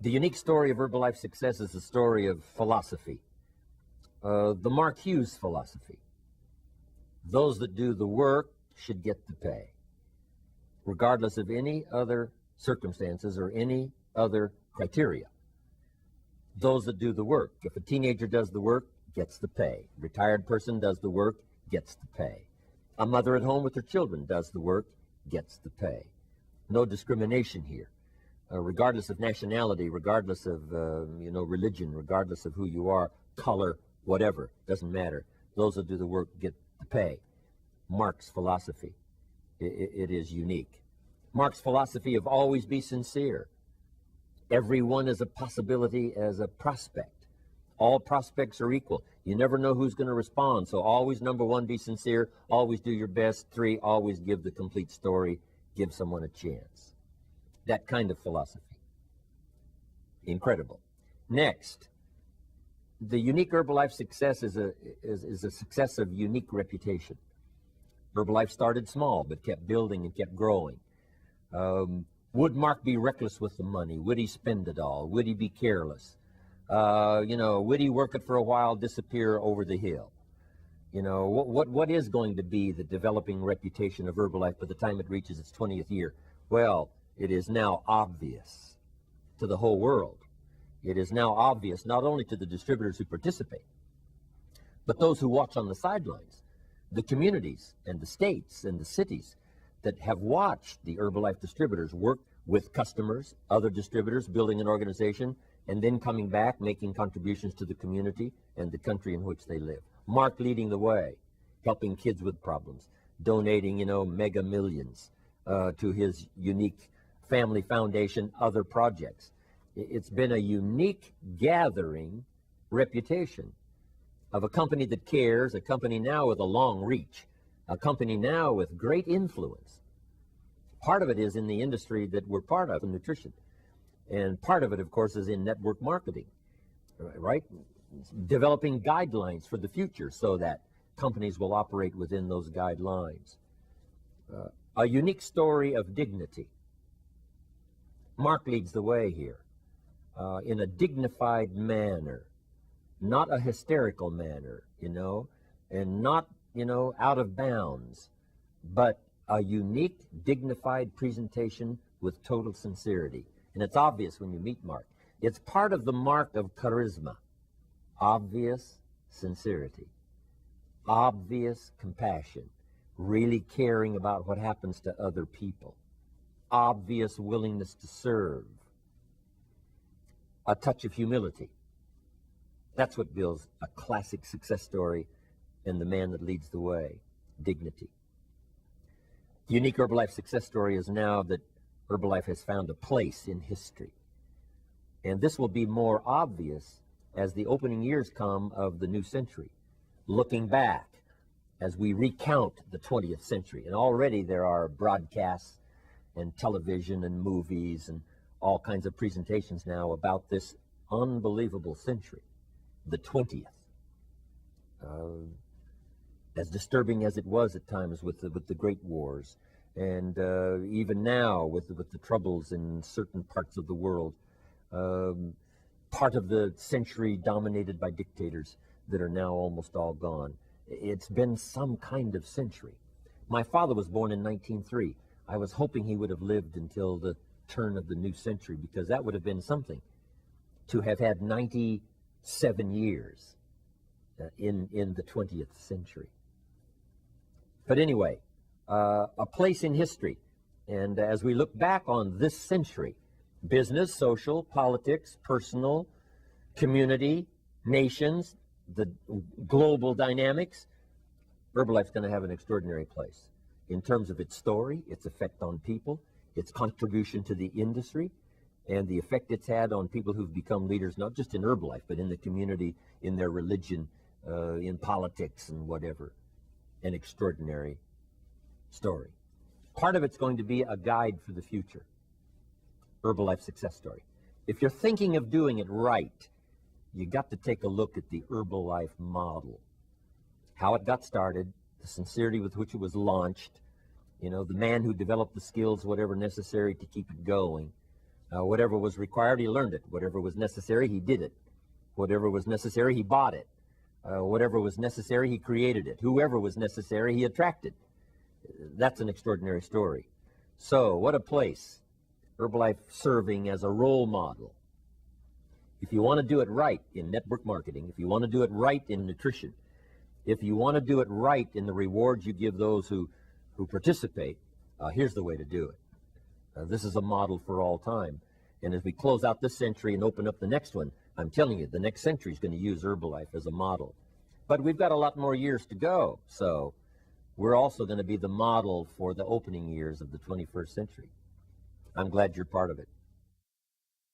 The unique story of Herbalife success is the story of philosophy, the Mark Hughes philosophy. Those that do the work should get the pay, regardless of any other circumstances or any other criteria. Those that do the work. If a teenager does the work, gets the pay. Retired person does the work, gets the pay. A mother at home with her children does the work, gets the pay. No discrimination here, regardless of nationality, regardless of religion, regardless of who you are, color, whatever, doesn't matter. Those that do the work get the pay. Mark's philosophy, it is unique. Mark's philosophy of always be sincere. Everyone is a possibility as a prospect. All prospects are equal. You never know who's going to respond, so always, number one, be sincere. Always do your best. 3, always give the complete story. Give someone a chance. That kind of philosophy. Incredible. Next, the unique Herbalife success is a success of unique reputation. Herbalife started small, but kept building and kept growing. Would Mark be reckless with the money? Would he spend it all? Would he be careless? Would he work it for a while, disappear over the hill? What is going to be the developing reputation of Herbalife by the time it reaches its 20th year? Well, it is now obvious to the whole world. It is now obvious not only to the distributors who participate, but those who watch on the sidelines, the communities and the states and the cities that have watched the Herbalife distributors work with customers, other distributors, building an organization, and then coming back, making contributions to the community and the country in which they live. Mark leading the way, helping kids with problems, donating, mega millions to his unique family foundation, other projects. It's been a unique gathering reputation of a company that cares, a company now with a long reach, a company now with great influence. Part of it is in the industry that we're part of, in nutrition. And part of it, of course, is in network marketing, right? Developing guidelines for the future so that companies will operate within those guidelines. A unique story of dignity. Mark leads the way here in a dignified manner, not a hysterical manner, and not, out of bounds, but a unique, dignified presentation with total sincerity. And it's obvious when you meet Mark. It's part of the mark of charisma. Obvious sincerity. Obvious compassion. Really caring about what happens to other people. Obvious willingness to serve. A touch of humility. That's what builds a classic success story and the man that leads the way. Dignity. The unique Herbalife success story is now that Herbalife has found a place in history. And this will be more obvious as the opening years come of the new century. Looking back as we recount the 20th century. And already there are broadcasts and television and movies and all kinds of presentations now about this unbelievable century, the 20th. As disturbing as it was at times with the Great Wars, and even now with the troubles in certain parts of the world, part of the century dominated by dictators that are now almost all gone. It's been some kind of century. My father was born in 1903. I was hoping he would have lived until the turn of the new century, because that would have been something, to have had 97 years in the 20th century. But anyway, a place in history. And as we look back on this century, business, social, politics, personal, community, nations, the global dynamics, Herbalife's going to have an extraordinary place in terms of its story, its effect on people, its contribution to the industry, and the effect it's had on people who've become leaders, not just in Herbalife, but in the community, in their religion, in politics and whatever. An extraordinary story. Part of it's going to be a guide for the future. Herbalife success story. If you're thinking of doing it right, you got to take a look at the Herbalife model. How it got started, the sincerity with which it was launched, the man who developed the skills, whatever necessary to keep it going, Whatever was required, he learned it. Whatever was necessary, he did it. Whatever was necessary, he bought it. Whatever was necessary, he created it. Whoever was necessary, he attracted. That's an extraordinary story. So, what a place. Herbalife serving as a role model. If you want to do it right in network marketing, if you want to do it right in nutrition, if you want to do it right in the rewards you give those who participate, here's the way to do it. This is a model for all time. And as we close out this century and open up the next one, I'm telling you, the next century is going to use Herbalife as a model. But we've got a lot more years to go, so we're also going to be the model for the opening years of the 21st century. I'm glad you're part of it.